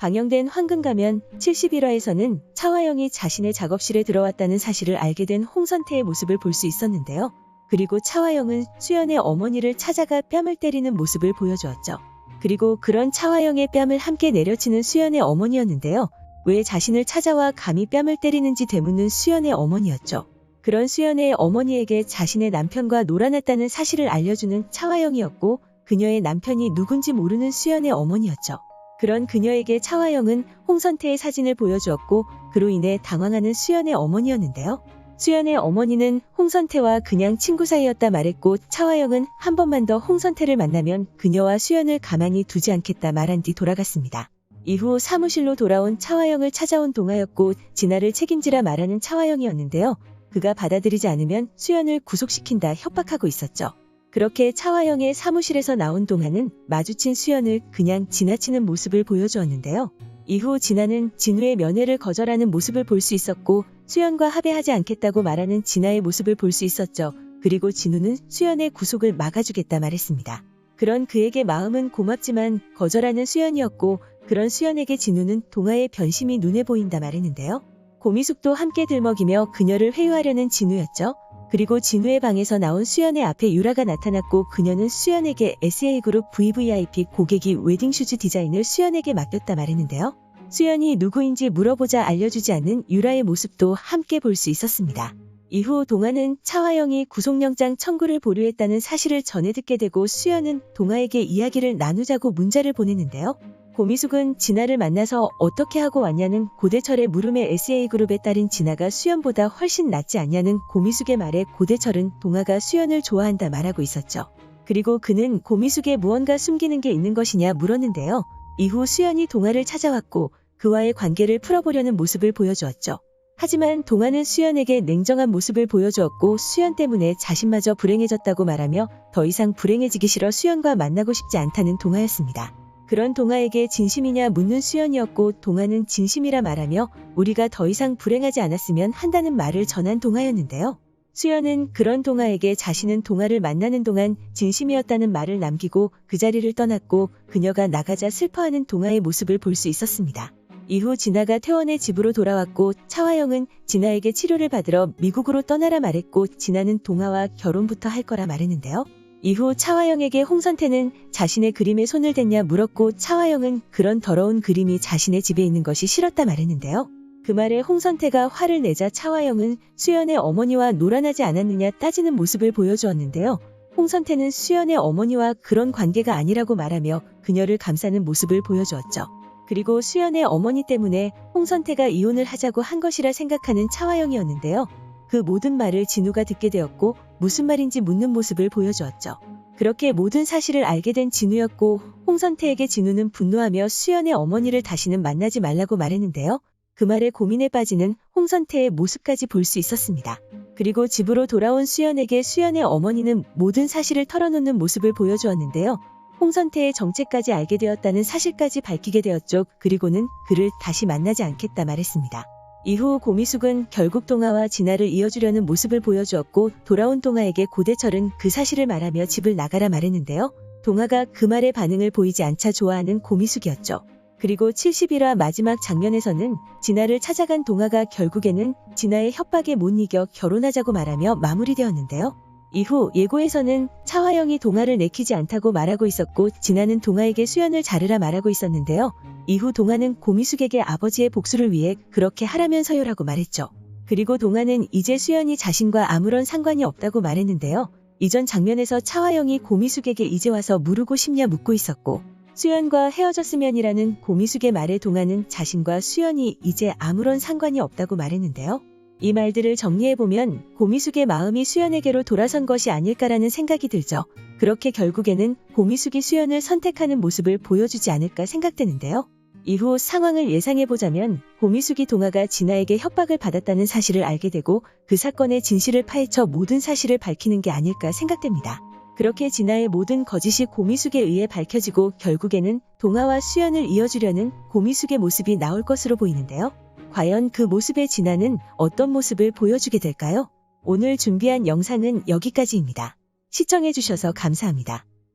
방영된 황금가면 71화에서는 차화영이 자신의 작업실에 들어왔다는 사실을 알게 된 홍선태의 모습을 볼 수 있었는데요. 그리고 차화영은 수연의 어머니를 찾아가 뺨을 때리는 모습을 보여주었죠. 그리고 그런 차화영의 뺨을 함께 내려치는 수연의 어머니였는데요. 왜 자신을 찾아와 감히 뺨을 때리는지 되묻는 수연의 어머니였죠. 그런 수연의 어머니에게 자신의 남편과 놀아났다는 사실을 알려주는 차화영이었고, 그녀의 남편이 누군지 모르는 수연의 어머니였죠. 그런 그녀에게 차화영은 홍선태의 사진을 보여주었고, 그로 인해 당황하는 수연의 어머니였는데요. 수연의 어머니는 홍선태와 그냥 친구 사이였다 말했고, 차화영은 한 번만 더 홍선태를 만나면 그녀와 수연을 가만히 두지 않겠다 말한 뒤 돌아갔습니다. 이후 사무실로 돌아온 차화영을 찾아온 동아였고, 진아를 책임지라 말하는 차화영이었는데요. 그가 받아들이지 않으면 수연을 구속시킨다 협박하고 있었죠. 그렇게 차화영의 사무실에서 나온 동아는 마주친 수연을 그냥 지나치는 모습을 보여주었는데요. 이후 진아는 진우의 면회를 거절하는 모습을 볼 수 있었고, 수연과 합의하지 않겠다고 말하는 진아의 모습을 볼 수 있었죠. 그리고 진우는 수연의 구속을 막아주겠다 말했습니다. 그런 그에게 마음은 고맙지만 거절하는 수연이었고, 그런 수연에게 진우는 동아의 변심이 눈에 보인다 말했는데요. 고미숙도 함께 들먹이며 그녀를 회유하려는 진우였죠. 그리고 진우의 방에서 나온 수연의 앞에 유라가 나타났고, 그녀는 수연에게 SA그룹 VVIP 고객이 웨딩슈즈 디자인을 수연에게 맡겼다 말했는데요. 수연이 누구인지 물어보자 알려주지 않는 유라의 모습도 함께 볼 수 있었습니다. 이후 동아는 차화영이 구속영장 청구를 보류했다는 사실을 전해 듣게 되고, 수연은 동아에게 이야기를 나누자고 문자를 보냈는데요. 고미숙은 진아를 만나서 어떻게 하고 왔냐는 고대철의 물음에 SA그룹의 딸인 진아가 수연보다 훨씬 낫지 않냐는 고미숙의 말에 고대철은 동아가 수연을 좋아한다 말하고 있었죠. 그리고 그는 고미숙에 무언가 숨기는 게 있는 것이냐 물었는데요. 이후 수연이 동아를 찾아왔고 그와의 관계를 풀어보려는 모습을 보여주었죠. 하지만 동아는 수연에게 냉정한 모습을 보여주었고, 수연 때문에 자신마저 불행해졌다고 말하며 더 이상 불행해지기 싫어 수연과 만나고 싶지 않다는 동아였습니다. 그런 동아에게 진심이냐 묻는 수연이었고, 동아는 진심이라 말하며 우리가 더 이상 불행하지 않았으면 한다는 말을 전한 동아였는데요. 수연은 그런 동아에게 자신은 동아를 만나는 동안 진심이었다는 말을 남기고 그 자리를 떠났고, 그녀가 나가자 슬퍼하는 동아의 모습을 볼 수 있었습니다. 이후 진아가 퇴원의 집으로 돌아왔고, 차화영은 진아에게 치료를 받으러 미국으로 떠나라 말했고, 진아는 동아와 결혼부터 할 거라 말했는데요. 이후 차화영에게 홍선태는 자신의 그림에 손을 댔냐 물었고, 차화영은 그런 더러운 그림이 자신의 집에 있는 것이 싫었다 말했는데요. 그 말에 홍선태가 화를 내자 차화영은 수연의 어머니와 놀아나지 않았느냐 따지는 모습을 보여주었는데요. 홍선태는 수연의 어머니와 그런 관계가 아니라고 말하며 그녀를 감싸는 모습을 보여주었죠. 그리고 수연의 어머니 때문에 홍선태가 이혼을 하자고 한 것이라 생각하는 차화영이었는데요. 그 모든 말을 진우가 듣게 되었고, 무슨 말인지 묻는 모습을 보여주었죠. 그렇게 모든 사실을 알게 된 진우였고, 홍선태에게 진우는 분노하며 수연의 어머니를 다시는 만나지 말라고 말했는데요. 그 말에 고민에 빠지는 홍선태의 모습까지 볼 수 있었습니다. 그리고 집으로 돌아온 수연에게 수연의 어머니는 모든 사실을 털어놓는 모습을 보여주었는데요. 홍선태의 정체까지 알게 되었다는 사실까지 밝히게 되었죠. 그리고는 그를 다시 만나지 않겠다 말했습니다. 이후 고미숙은 결국 동아와 진아를 이어주려는 모습을 보여주었고, 돌아온 동아에게 고대철은 그 사실을 말하며 집을 나가라 말했는데요. 동아가 그 말에 반응을 보이지 않자 좋아하는 고미숙이었죠. 그리고 71화 마지막 장면에서는 진아를 찾아간 동아가 결국에는 진아의 협박에 못 이겨 결혼하자고 말하며 마무리되었는데요. 이후 예고에서는 차화영이 동아를 내키지 않다고 말하고 있었고, 진아는 동아에게 수연을 자르라 말하고 있었는데요. 이후 동아는 고미숙에게 아버지의 복수를 위해 그렇게 하라면서요라고 말했죠. 그리고 동아는 이제 수연이 자신과 아무런 상관이 없다고 말했는데요. 이전 장면에서 차화영이 고미숙에게 이제 와서 물으고 싶냐 묻고 있었고, 수연과 헤어졌으면이라는 고미숙의 말에 동아는 자신과 수연이 이제 아무런 상관이 없다고 말했는데요. 이 말들을 정리해보면 고미숙의 마음이 수연에게로 돌아선 것이 아닐까라는 생각이 들죠. 그렇게 결국에는 고미숙이 수연을 선택하는 모습을 보여주지 않을까 생각되는데요. 이후 상황을 예상해보자면 고미숙이 동아가 진아에게 협박을 받았다는 사실을 알게 되고 그 사건의 진실을 파헤쳐 모든 사실을 밝히는 게 아닐까 생각됩니다. 그렇게 진아의 모든 거짓이 고미숙에 의해 밝혀지고 결국에는 동아와 수연을 이어주려는 고미숙의 모습이 나올 것으로 보이는데요. 과연 그 모습의 진아는 어떤 모습을 보여주게 될까요? 오늘 준비한 영상은 여기까지입니다. 시청해주셔서 감사합니다.